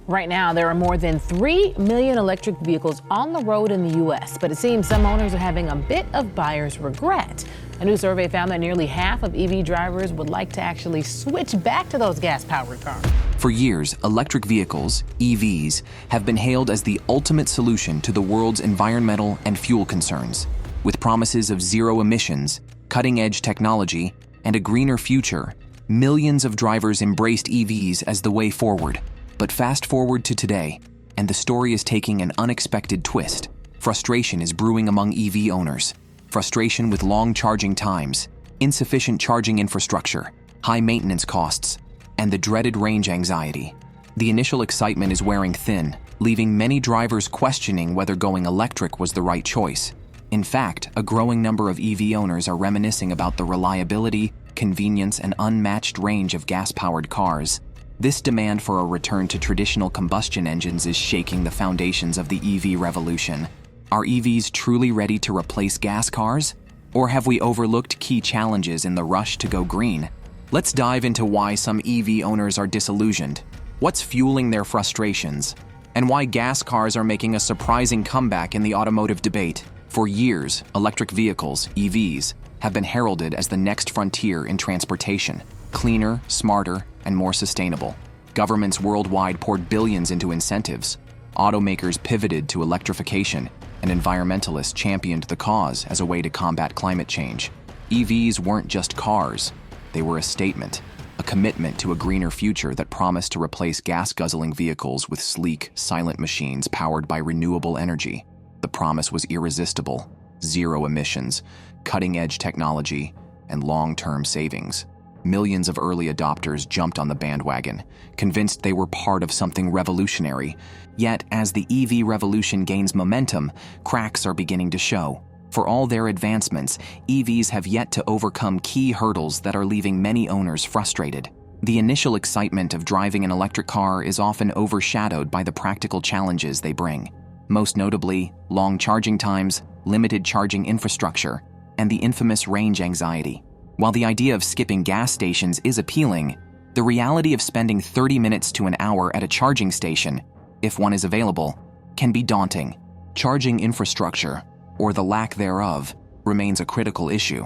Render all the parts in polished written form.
Right now, there are more than 3 million electric vehicles on the road in the U.S., but it seems some owners are having a bit of buyer's regret. A new survey found that nearly half of EV drivers would like to actually switch back to those gas-powered cars. For years, electric vehicles, EVs, have been hailed as the ultimate solution to the world's environmental and fuel concerns. With promises of zero emissions, cutting-edge technology, and a greener future, millions of drivers embraced EVs as the way forward. But fast forward to today, and the story is taking an unexpected twist. Frustration is brewing among EV owners. Frustration with long charging times, insufficient charging infrastructure, high maintenance costs, and the dreaded range anxiety. The initial excitement is wearing thin, leaving many drivers questioning whether going electric was the right choice. In fact, a growing number of EV owners are reminiscing about the reliability, convenience, and unmatched range of gas-powered cars. This demand for a return to traditional combustion engines is shaking the foundations of the EV revolution. Are EVs truly ready to replace gas cars? Or have we overlooked key challenges in the rush to go green? Let's dive into why some EV owners are disillusioned, what's fueling their frustrations, and why gas cars are making a surprising comeback in the automotive debate. For years, electric vehicles, EVs, have been heralded as the next frontier in transportation. Cleaner, smarter, and more sustainable. Governments worldwide poured billions into incentives. Automakers pivoted to electrification, and environmentalists championed the cause as a way to combat climate change. EVs weren't just cars. They were a statement, a commitment to a greener future that promised to replace gas-guzzling vehicles with sleek, silent machines powered by renewable energy. The promise was irresistible: zero emissions, cutting-edge technology, and long-term savings. Millions of early adopters jumped on the bandwagon, convinced they were part of something revolutionary. Yet, as the EV revolution gains momentum, cracks are beginning to show. For all their advancements, EVs have yet to overcome key hurdles that are leaving many owners frustrated. The initial excitement of driving an electric car is often overshadowed by the practical challenges they bring. Most notably, long charging times, limited charging infrastructure, and the infamous range anxiety. While the idea of skipping gas stations is appealing, the reality of spending 30 minutes to an hour at a charging station, if one is available, can be daunting. Charging infrastructure, or the lack thereof, remains a critical issue.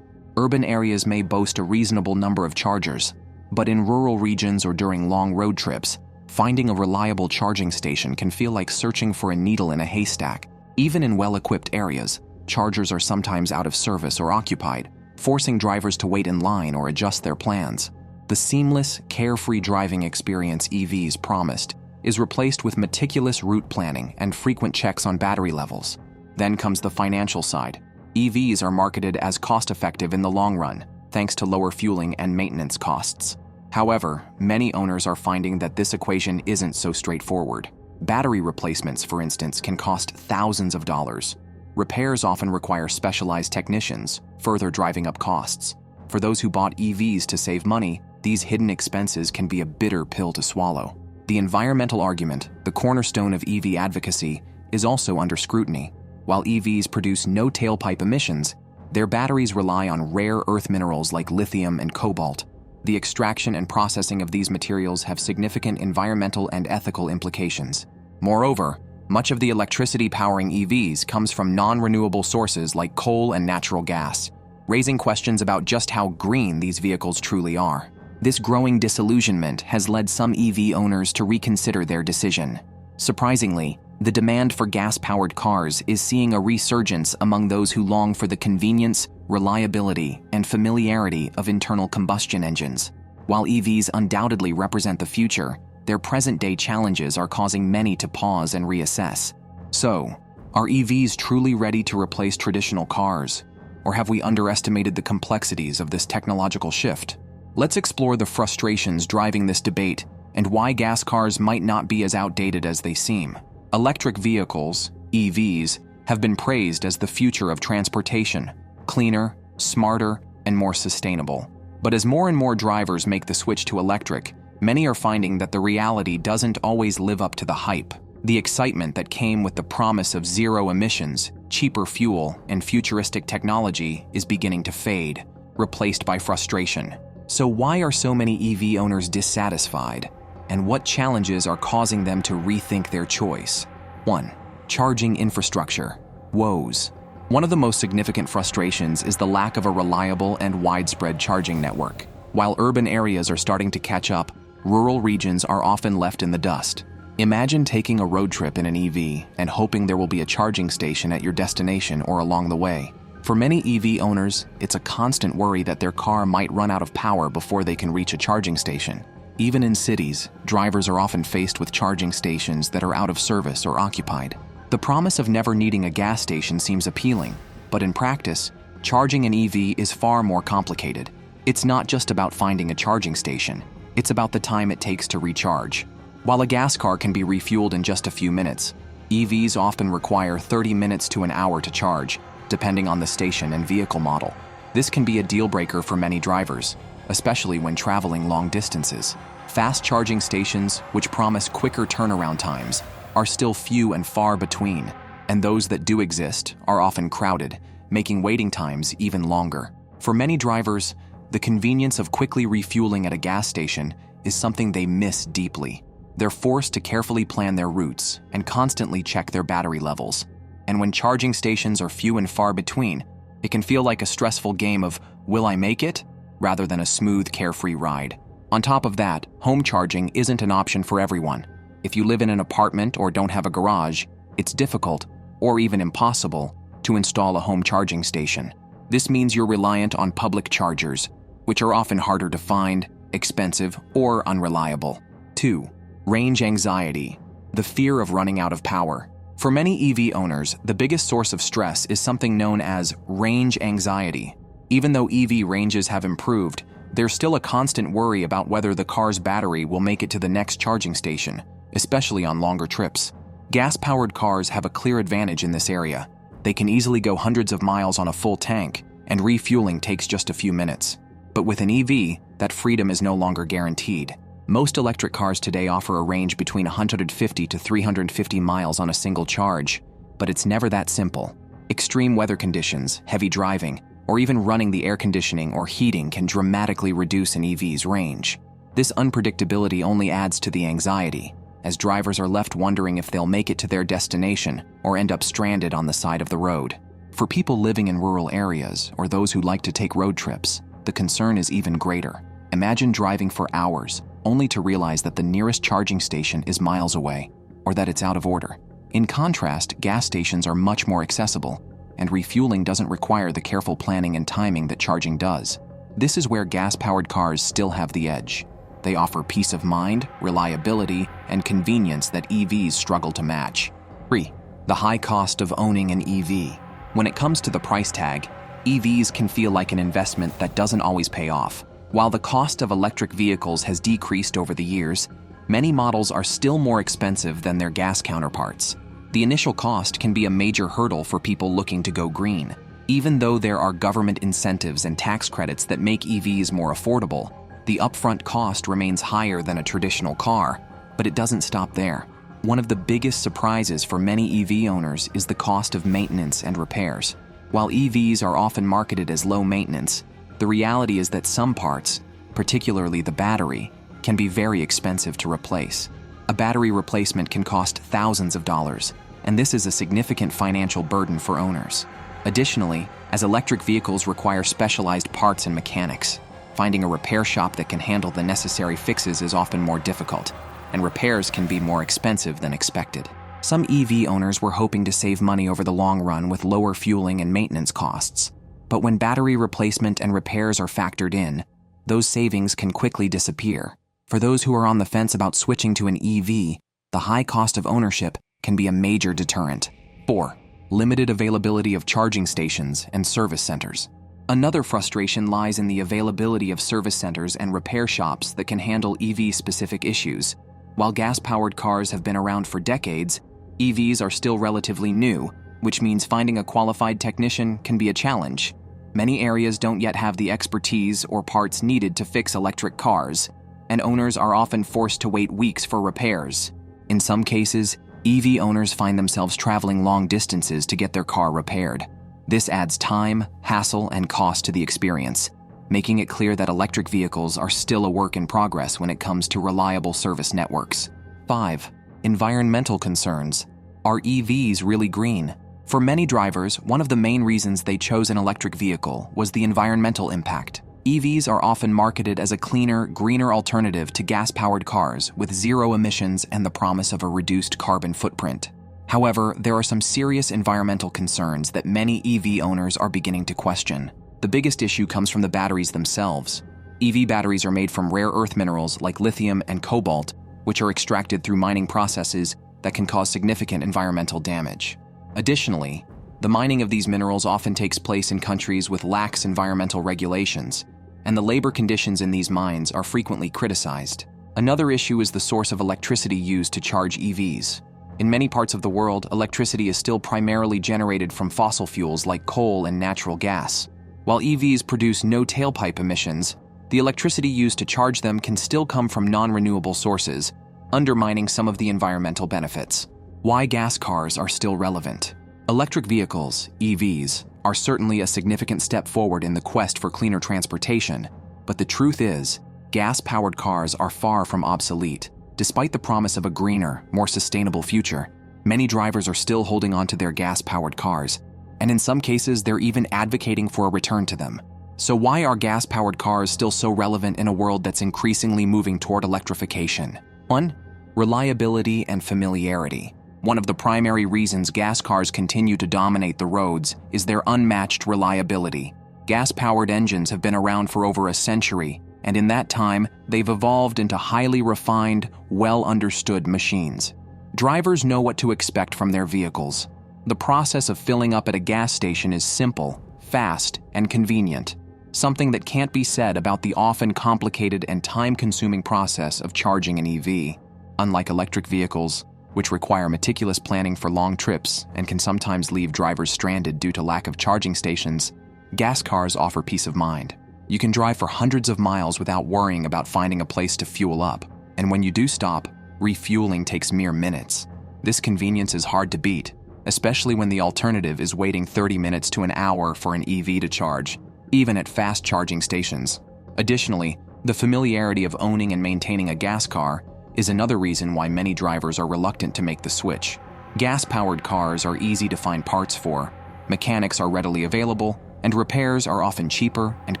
Urban areas may boast a reasonable number of chargers, but in rural regions or during long road trips, finding a reliable charging station can feel like searching for a needle in a haystack. Even in well-equipped areas, chargers are sometimes out of service or occupied, forcing drivers to wait in line or adjust their plans. The seamless, carefree driving experience EVs promised is replaced with meticulous route planning and frequent checks on battery levels. Then comes the financial side. EVs are marketed as cost-effective in the long run, thanks to lower fueling and maintenance costs. However, many owners are finding that this equation isn't so straightforward. Battery replacements, for instance, can cost thousands of dollars. Repairs often require specialized technicians, further driving up costs. For those who bought EVs to save money, these hidden expenses can be a bitter pill to swallow. The environmental argument, the cornerstone of EV advocacy, is also under scrutiny. While EVs produce no tailpipe emissions, their batteries rely on rare earth minerals like lithium and cobalt. The extraction and processing of these materials have significant environmental and ethical implications. Moreover, much of the electricity powering EVs comes from non-renewable sources like coal and natural gas, raising questions about just how green these vehicles truly are. This growing disillusionment has led some EV owners to reconsider their decision. Surprisingly, the demand for gas-powered cars is seeing a resurgence among those who long for the convenience, reliability, and familiarity of internal combustion engines. While EVs undoubtedly represent the future, their present-day challenges are causing many to pause and reassess. So, are EVs truly ready to replace traditional cars? Or have we underestimated the complexities of this technological shift? Let's explore the frustrations driving this debate and why gas cars might not be as outdated as they seem. Electric vehicles, EVs, have been praised as the future of transportation: cleaner, smarter, and more sustainable. But as more and more drivers make the switch to electric, many are finding that the reality doesn't always live up to the hype. The excitement that came with the promise of zero emissions, cheaper fuel, and futuristic technology is beginning to fade, replaced by frustration. So why are so many EV owners dissatisfied? and what challenges are causing them to rethink their choice. 1. Charging infrastructure. Woes. One of the most significant frustrations is the lack of a reliable and widespread charging network. While urban areas are starting to catch up, rural regions are often left in the dust. Imagine taking a road trip in an EV and hoping there will be a charging station at your destination or along the way. For many EV owners, it's a constant worry that their car might run out of power before they can reach a charging station. Even in cities, drivers are often faced with charging stations that are out of service or occupied. The promise of never needing a gas station seems appealing, but in practice, charging an EV is far more complicated. It's not just about finding a charging station, it's about the time it takes to recharge. While a gas car can be refueled in just a few minutes, EVs often require 30 minutes to an hour to charge, depending on the station and vehicle model. This can be a deal breaker for many drivers, especially when traveling long distances. Fast charging stations, which promise quicker turnaround times, are still few and far between, and those that do exist are often crowded, making waiting times even longer. For many drivers, the convenience of quickly refueling at a gas station is something they miss deeply. They're forced to carefully plan their routes and constantly check their battery levels. And when charging stations are few and far between, it can feel like a stressful game of, will I make it? Rather than a smooth, carefree ride. On top of that, home charging isn't an option for everyone. If you live in an apartment or don't have a garage, it's difficult, or even impossible, to install a home charging station. This means you're reliant on public chargers, which are often harder to find, expensive, or unreliable. 2. Range anxiety. The fear of running out of power. For many EV owners, the biggest source of stress is something known as range anxiety. Even though EV ranges have improved, there's still a constant worry about whether the car's battery will make it to the next charging station, especially on longer trips. Gas-powered cars have a clear advantage in this area. They can easily go hundreds of miles on a full tank, and refueling takes just a few minutes. But with an EV, that freedom is no longer guaranteed. Most electric cars today offer a range between 150 to 350 miles on a single charge, but it's never that simple. Extreme weather conditions, heavy driving, or even running the air conditioning or heating can dramatically reduce an EV's range. This unpredictability only adds to the anxiety, as drivers are left wondering if they'll make it to their destination or end up stranded on the side of the road. For people living in rural areas or those who like to take road trips, the concern is even greater. Imagine driving for hours, only to realize that the nearest charging station is miles away, or that it's out of order. In contrast, gas stations are much more accessible, and refueling doesn't require the careful planning and timing that charging does. This is where gas-powered cars still have the edge. They offer peace of mind, reliability, and convenience that EVs struggle to match. 3. The high cost of owning an EV. When it comes to the price tag, EVs can feel like an investment that doesn't always pay off. While the cost of electric vehicles has decreased over the years, many models are still more expensive than their gas counterparts. The initial cost can be a major hurdle for people looking to go green. Even though there are government incentives and tax credits that make EVs more affordable, the upfront cost remains higher than a traditional car, but it doesn't stop there. One of the biggest surprises for many EV owners is the cost of maintenance and repairs. While EVs are often marketed as low maintenance, the reality is that some parts, particularly the battery, can be very expensive to replace. A battery replacement can cost thousands of dollars, and this is a significant financial burden for owners. Additionally, as electric vehicles require specialized parts and mechanics, finding a repair shop that can handle the necessary fixes is often more difficult, and repairs can be more expensive than expected. Some EV owners were hoping to save money over the long run with lower fueling and maintenance costs. But when battery replacement and repairs are factored in, those savings can quickly disappear. For those who are on the fence about switching to an EV, the high cost of ownership can be a major deterrent. 4. Limited availability of charging stations and service centers. Another frustration lies in the availability of service centers and repair shops that can handle EV-specific issues. While gas-powered cars have been around for decades, EVs are still relatively new, which means finding a qualified technician can be a challenge. Many areas don't yet have the expertise or parts needed to fix electric cars, and owners are often forced to wait weeks for repairs. In some cases, EV owners find themselves traveling long distances to get their car repaired. This adds time, hassle, and cost to the experience, making it clear that electric vehicles are still a work in progress when it comes to reliable service networks. 5. Environmental concerns. Are EVs really green? For many drivers, one of the main reasons they chose an electric vehicle was the environmental impact. EVs are often marketed as a cleaner, greener alternative to gas-powered cars with zero emissions and the promise of a reduced carbon footprint. However, there are some serious environmental concerns that many EV owners are beginning to question. The biggest issue comes from the batteries themselves. EV batteries are made from rare earth minerals like lithium and cobalt, which are extracted through mining processes that can cause significant environmental damage. Additionally, the mining of these minerals often takes place in countries with lax environmental regulations, and the labor conditions in these mines are frequently criticized. Another issue is the source of electricity used to charge EVs. In many parts of the world, electricity is still primarily generated from fossil fuels like coal and natural gas. While EVs produce no tailpipe emissions, the electricity used to charge them can still come from non-renewable sources, undermining some of the environmental benefits. Why gas cars are still relevant. Electric vehicles, EVs, are certainly a significant step forward in the quest for cleaner transportation, but the truth is, gas-powered cars are far from obsolete. Despite the promise of a greener, more sustainable future, many drivers are still holding on to their gas-powered cars, and in some cases they're even advocating for a return to them. So why are gas-powered cars still so relevant in a world that's increasingly moving toward electrification? 1. Reliability and familiarity. One of the primary reasons gas cars continue to dominate the roads is their unmatched reliability. Gas-powered engines have been around for over a century, and in that time, they've evolved into highly refined, well-understood machines. Drivers know what to expect from their vehicles. The process of filling up at a gas station is simple, fast, and convenient, something that can't be said about the often complicated and time-consuming process of charging an EV. Unlike electric vehicles, which require meticulous planning for long trips and can sometimes leave drivers stranded due to lack of charging stations, gas cars offer peace of mind. You can drive for hundreds of miles without worrying about finding a place to fuel up, and when you do stop, refueling takes mere minutes. This convenience is hard to beat, especially when the alternative is waiting 30 minutes to an hour for an EV to charge, even at fast charging stations. Additionally, the familiarity of owning and maintaining a gas car is another reason why many drivers are reluctant to make the switch. Gas-powered cars are easy to find parts for, mechanics are readily available, and repairs are often cheaper and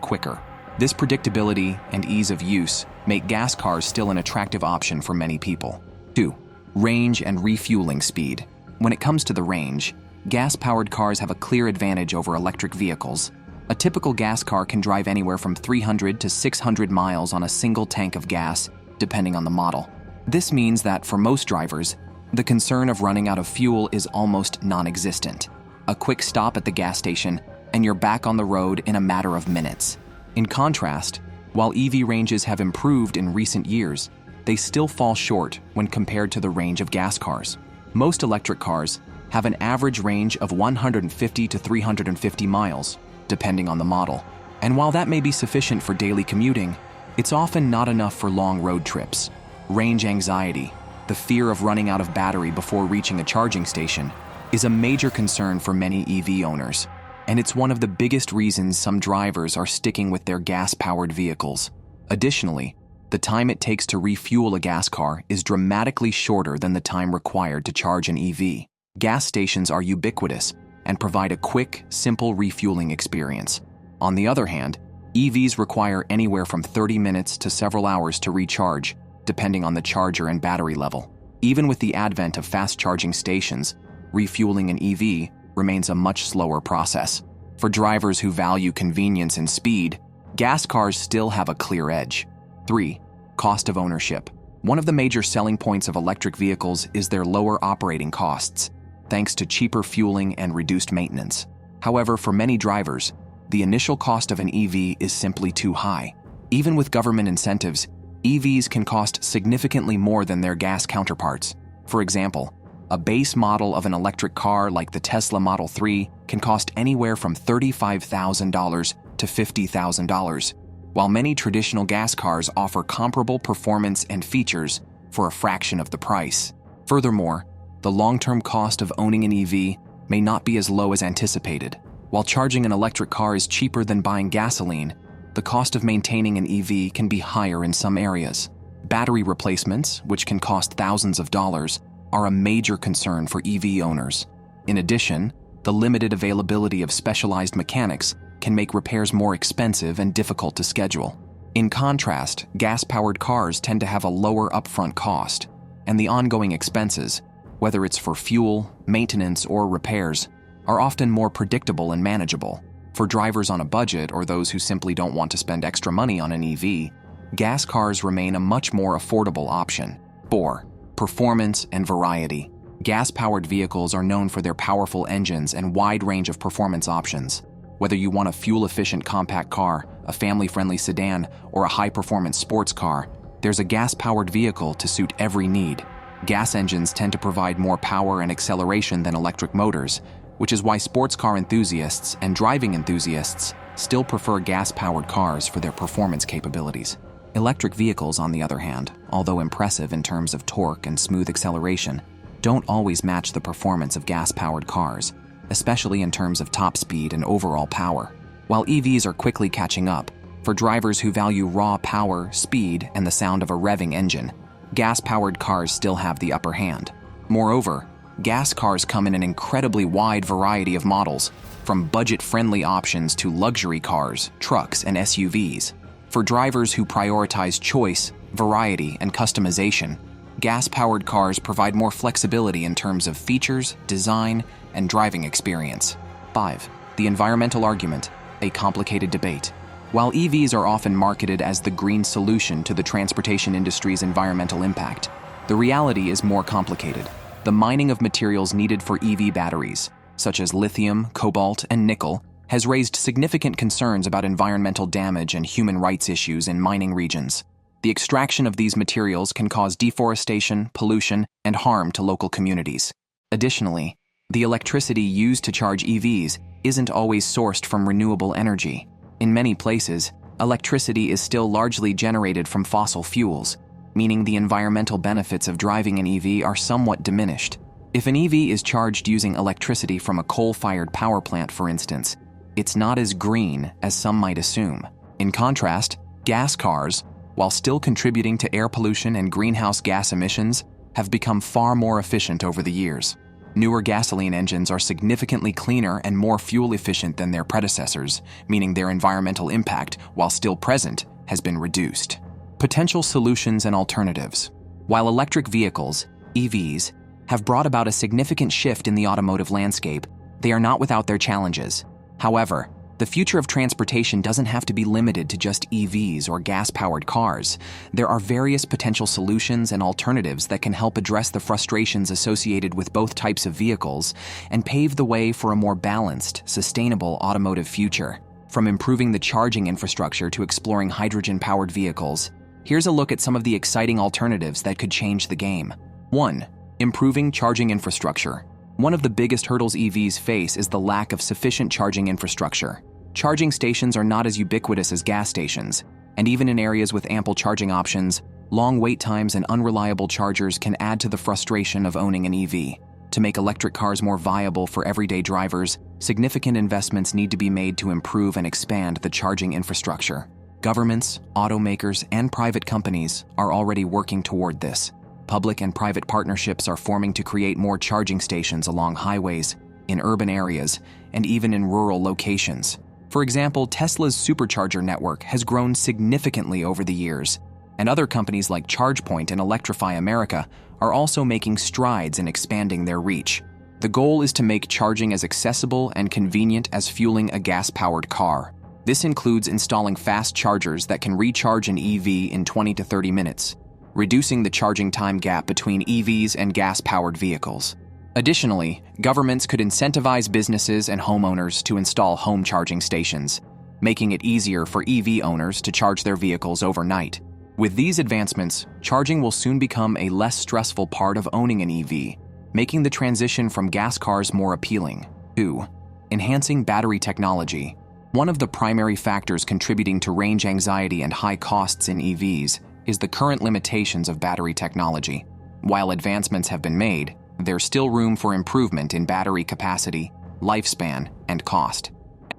quicker. This predictability and ease of use make gas cars still an attractive option for many people. 2. Range and refueling speed. When it comes to the range, gas-powered cars have a clear advantage over electric vehicles. A typical gas car can drive anywhere from 300 to 600 miles on a single tank of gas, depending on the model. This means that for most drivers, the concern of running out of fuel is almost non-existent. A quick stop at the gas station, and you're back on the road in a matter of minutes. In contrast, while EV ranges have improved in recent years, they still fall short when compared to the range of gas cars. Most electric cars have an average range of 150 to 350 miles, depending on the model. And while that may be sufficient for daily commuting, it's often not enough for long road trips. Range anxiety, the fear of running out of battery before reaching a charging station, is a major concern for many EV owners, and it's one of the biggest reasons some drivers are sticking with their gas-powered vehicles. Additionally, the time it takes to refuel a gas car is dramatically shorter than the time required to charge an EV. Gas stations are ubiquitous and provide a quick, simple refueling experience. On the other hand, EVs require anywhere from 30 minutes to several hours to recharge, depending on the charger and battery level. Even with the advent of fast charging stations, refueling an EV remains a much slower process. For drivers who value convenience and speed, gas cars still have a clear edge. 3. Cost of ownership. One of the major selling points of electric vehicles is their lower operating costs, thanks to cheaper fueling and reduced maintenance. However, for many drivers, the initial cost of an EV is simply too high. Even with government incentives, EVs can cost significantly more than their gas counterparts. For example, a base model of an electric car like the Tesla Model 3 can cost anywhere from $35,000 to $50,000, while many traditional gas cars offer comparable performance and features for a fraction of the price. Furthermore, the long-term cost of owning an EV may not be as low as anticipated. While charging an electric car is cheaper than buying gasoline, the cost of maintaining an EV can be higher in some areas. Battery replacements, which can cost thousands of dollars, are a major concern for EV owners. In addition, the limited availability of specialized mechanics can make repairs more expensive and difficult to schedule. In contrast, gas-powered cars tend to have a lower upfront cost, and the ongoing expenses, whether it's for fuel, maintenance, or repairs, are often more predictable and manageable. For drivers on a budget or those who simply don't want to spend extra money on an EV, gas cars remain a much more affordable option. 4. Performance and variety. Gas-powered vehicles are known for their powerful engines and wide range of performance options. Whether you want a fuel-efficient compact car, a family-friendly sedan, or a high-performance sports car, there's a gas-powered vehicle to suit every need. Gas engines tend to provide more power and acceleration than electric motors, which is why sports car enthusiasts and driving enthusiasts still prefer gas-powered cars for their performance capabilities. Electric vehicles, on the other hand, although impressive in terms of torque and smooth acceleration, don't always match the performance of gas-powered cars, especially in terms of top speed and overall power. While EVs are quickly catching up, for drivers who value raw power, speed, and the sound of a revving engine, gas-powered cars still have the upper hand. Moreover, gas cars come in an incredibly wide variety of models, from budget-friendly options to luxury cars, trucks, and SUVs. For drivers who prioritize choice, variety, and customization, gas-powered cars provide more flexibility in terms of features, design, and driving experience. 5. The environmental argument, a complicated debate. While EVs are often marketed as the green solution to the transportation industry's environmental impact, the reality is more complicated. The mining of materials needed for EV batteries, such as lithium, cobalt, and nickel, has raised significant concerns about environmental damage and human rights issues in mining regions. The extraction of these materials can cause deforestation, pollution, and harm to local communities. Additionally, the electricity used to charge EVs isn't always sourced from renewable energy. In many places, electricity is still largely generated from fossil fuels, meaning the environmental benefits of driving an EV are somewhat diminished. If an EV is charged using electricity from a coal-fired power plant, for instance, it's not as green as some might assume. In contrast, gas cars, while still contributing to air pollution and greenhouse gas emissions, have become far more efficient over the years. Newer gasoline engines are significantly cleaner and more fuel-efficient than their predecessors, meaning their environmental impact, while still present, has been reduced. Potential solutions and alternatives. While electric vehicles, EVs, have brought about a significant shift in the automotive landscape, they are not without their challenges. However, the future of transportation doesn't have to be limited to just EVs or gas-powered cars. There are various potential solutions and alternatives that can help address the frustrations associated with both types of vehicles and pave the way for a more balanced, sustainable automotive future. From improving the charging infrastructure to exploring hydrogen-powered vehicles, here's a look at some of the exciting alternatives that could change the game. 1. Improving charging infrastructure. One of the biggest hurdles EVs face is the lack of sufficient charging infrastructure. Charging stations are not as ubiquitous as gas stations, and even in areas with ample charging options, long wait times and unreliable chargers can add to the frustration of owning an EV. To make electric cars more viable for everyday drivers, significant investments need to be made to improve and expand the charging infrastructure. Governments, automakers, and private companies are already working toward this. Public and private partnerships are forming to create more charging stations along highways, in urban areas, and even in rural locations. For example, Tesla's supercharger network has grown significantly over the years, and other companies like ChargePoint and Electrify America are also making strides in expanding their reach. The goal is to make charging as accessible and convenient as fueling a gas-powered car. This includes installing fast chargers that can recharge an EV in 20 to 30 minutes, reducing the charging time gap between EVs and gas-powered vehicles. Additionally, governments could incentivize businesses and homeowners to install home charging stations, making it easier for EV owners to charge their vehicles overnight. With these advancements, charging will soon become a less stressful part of owning an EV, making the transition from gas cars more appealing. 2. Enhancing battery technology. One of the primary factors contributing to range anxiety and high costs in EVs is the current limitations of battery technology. While advancements have been made, there's still room for improvement in battery capacity, lifespan, and cost.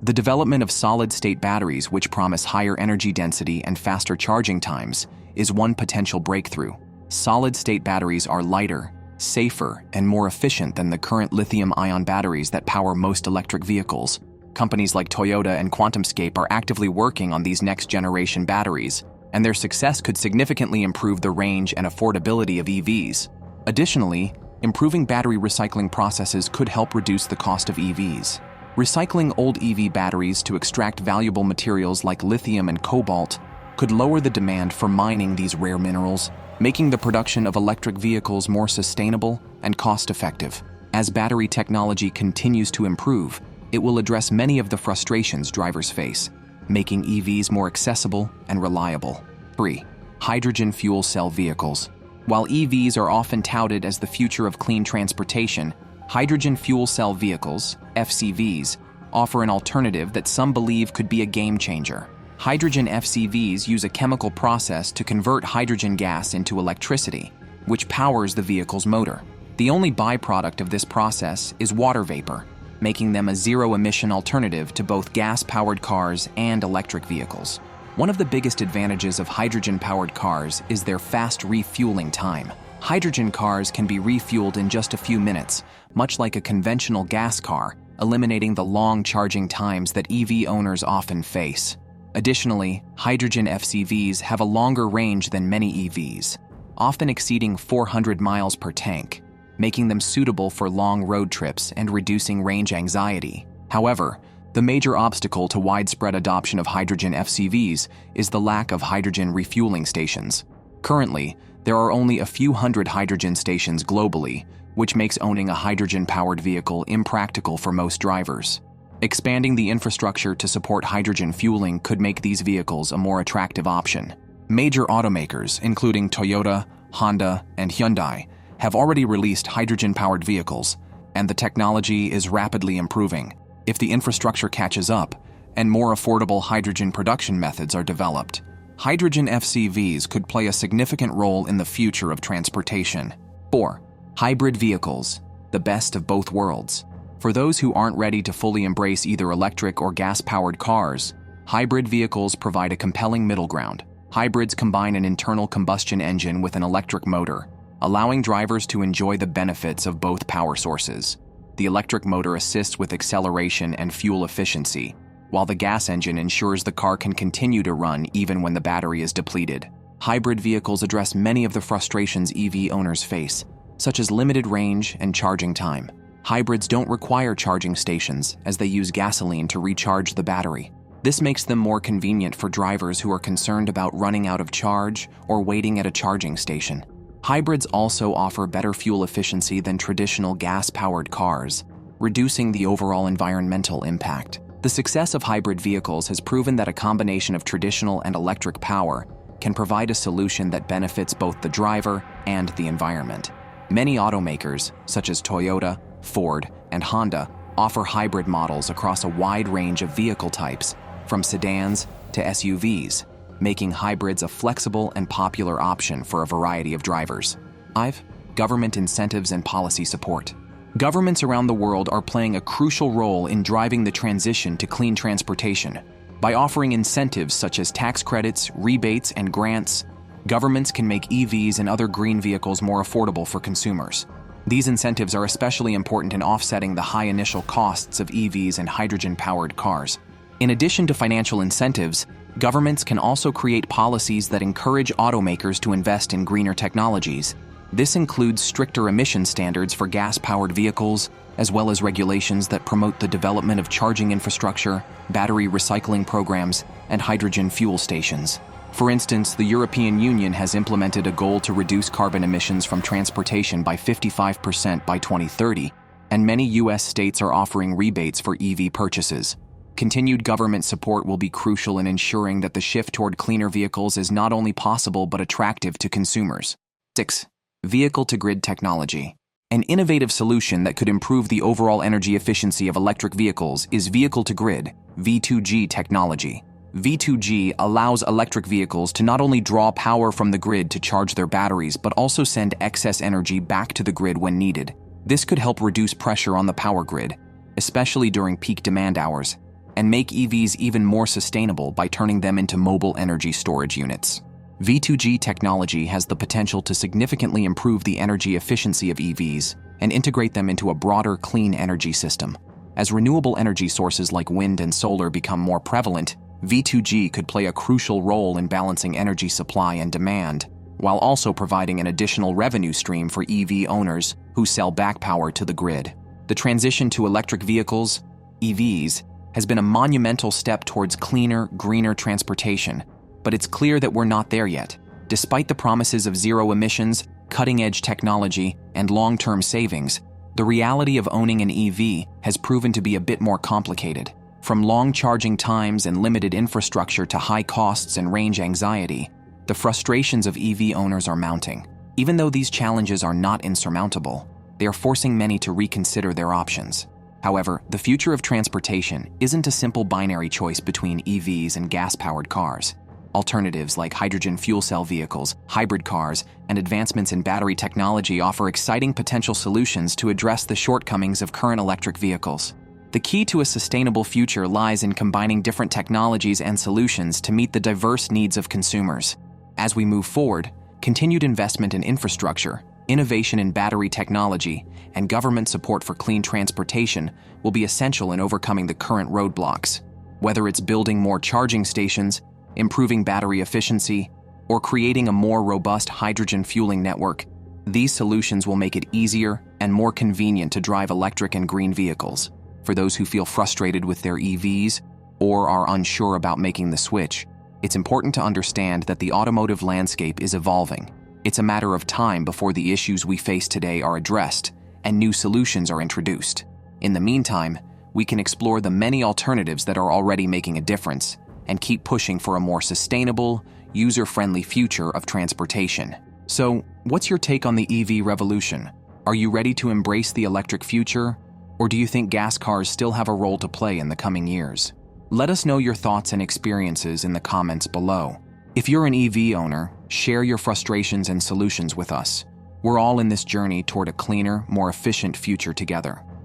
The development of solid-state batteries, which promise higher energy density and faster charging times, is one potential breakthrough. Solid-state batteries are lighter, safer, and more efficient than the current lithium-ion batteries that power most electric vehicles. Companies like Toyota and QuantumScape are actively working on these next-generation batteries, and their success could significantly improve the range and affordability of EVs. Additionally, improving battery recycling processes could help reduce the cost of EVs. Recycling old EV batteries to extract valuable materials like lithium and cobalt could lower the demand for mining these rare minerals, making the production of electric vehicles more sustainable and cost-effective. As battery technology continues to improve, it will address many of the frustrations drivers face, making EVs more accessible and reliable. 3. Hydrogen fuel cell vehicles. While EVs are often touted as the future of clean transportation, hydrogen fuel cell vehicles, FCVs, offer an alternative that some believe could be a game changer. Hydrogen FCVs use a chemical process to convert hydrogen gas into electricity, which powers the vehicle's motor. The only byproduct of this process is water vapor, making them a zero-emission alternative to both gas-powered cars and electric vehicles. One of the biggest advantages of hydrogen-powered cars is their fast refueling time. Hydrogen cars can be refueled in just a few minutes, much like a conventional gas car, eliminating the long charging times that EV owners often face. Additionally, hydrogen FCVs have a longer range than many EVs, often exceeding 400 miles per tank, making them suitable for long road trips and reducing range anxiety. However, the major obstacle to widespread adoption of hydrogen FCVs is the lack of hydrogen refueling stations. Currently, there are only a few hundred hydrogen stations globally, which makes owning a hydrogen-powered vehicle impractical for most drivers. Expanding the infrastructure to support hydrogen fueling could make these vehicles a more attractive option. Major automakers, including Toyota, Honda, and Hyundai, have already released hydrogen-powered vehicles, and the technology is rapidly improving. If the infrastructure catches up and more affordable hydrogen production methods are developed, hydrogen FCVs could play a significant role in the future of transportation. 4. Hybrid vehicles, the best of both worlds. For those who aren't ready to fully embrace either electric or gas-powered cars, hybrid vehicles provide a compelling middle ground. Hybrids combine an internal combustion engine with an electric motor, allowing drivers to enjoy the benefits of both power sources. The electric motor assists with acceleration and fuel efficiency, while the gas engine ensures the car can continue to run even when the battery is depleted. Hybrid vehicles address many of the frustrations EV owners face, such as limited range and charging time. Hybrids don't require charging stations as they use gasoline to recharge the battery. This makes them more convenient for drivers who are concerned about running out of charge or waiting at a charging station. Hybrids also offer better fuel efficiency than traditional gas-powered cars, reducing the overall environmental impact. The success of hybrid vehicles has proven that a combination of traditional and electric power can provide a solution that benefits both the driver and the environment. Many automakers, such as Toyota, Ford, and Honda, offer hybrid models across a wide range of vehicle types, from sedans to SUVs, making hybrids a flexible and popular option for a variety of drivers. 5. Government incentives and policy support. Governments around the world are playing a crucial role in driving the transition to clean transportation. By offering incentives such as tax credits, rebates, and grants, governments can make EVs and other green vehicles more affordable for consumers. These incentives are especially important in offsetting the high initial costs of EVs and hydrogen-powered cars. In addition to financial incentives, governments can also create policies that encourage automakers to invest in greener technologies. This includes stricter emission standards for gas-powered vehicles, as well as regulations that promote the development of charging infrastructure, battery recycling programs, and hydrogen fuel stations. For instance, the European Union has implemented a goal to reduce carbon emissions from transportation by 55% by 2030, and many U.S. states are offering rebates for EV purchases. Continued government support will be crucial in ensuring that the shift toward cleaner vehicles is not only possible but attractive to consumers. 6. Vehicle-to-grid technology. An innovative solution that could improve the overall energy efficiency of electric vehicles is vehicle-to-grid (V2G) technology. V2G allows electric vehicles to not only draw power from the grid to charge their batteries but also send excess energy back to the grid when needed. This could help reduce pressure on the power grid, especially during peak demand hours. and make EVs even more sustainable by turning them into mobile energy storage units. V2G technology has the potential to significantly improve the energy efficiency of EVs and integrate them into a broader clean energy system. As renewable energy sources like wind and solar become more prevalent, V2G could play a crucial role in balancing energy supply and demand, while also providing an additional revenue stream for EV owners who sell back power to the grid. The transition to electric vehicles, EVs, has been a monumental step towards cleaner, greener transportation, but it's clear that we're not there yet. Despite the promises of zero emissions, cutting-edge technology, and long-term savings, the reality of owning an EV has proven to be a bit more complicated. From long charging times and limited infrastructure to high costs and range anxiety, the frustrations of EV owners are mounting. Even though these challenges are not insurmountable, they are forcing many to reconsider their options. However, the future of transportation isn't a simple binary choice between EVs and gas-powered cars. Alternatives like hydrogen fuel cell vehicles, hybrid cars, and advancements in battery technology offer exciting potential solutions to address the shortcomings of current electric vehicles. The key to a sustainable future lies in combining different technologies and solutions to meet the diverse needs of consumers. As we move forward, continued investment in infrastructure, innovation in battery technology, and government support for clean transportation will be essential in overcoming the current roadblocks. Whether it's building more charging stations, improving battery efficiency, or creating a more robust hydrogen fueling network, these solutions will make it easier and more convenient to drive electric and green vehicles. For those who feel frustrated with their EVs or are unsure about making the switch, it's important to understand that the automotive landscape is evolving. It's a matter of time before the issues we face today are addressed and new solutions are introduced. In the meantime, we can explore the many alternatives that are already making a difference and keep pushing for a more sustainable, user-friendly future of transportation. So, what's your take on the EV revolution? Are you ready to embrace the electric future, or do you think gas cars still have a role to play in the coming years? Let us know your thoughts and experiences in the comments below. If you're an EV owner, share your frustrations and solutions with us. We're all in this journey toward a cleaner, more efficient future together.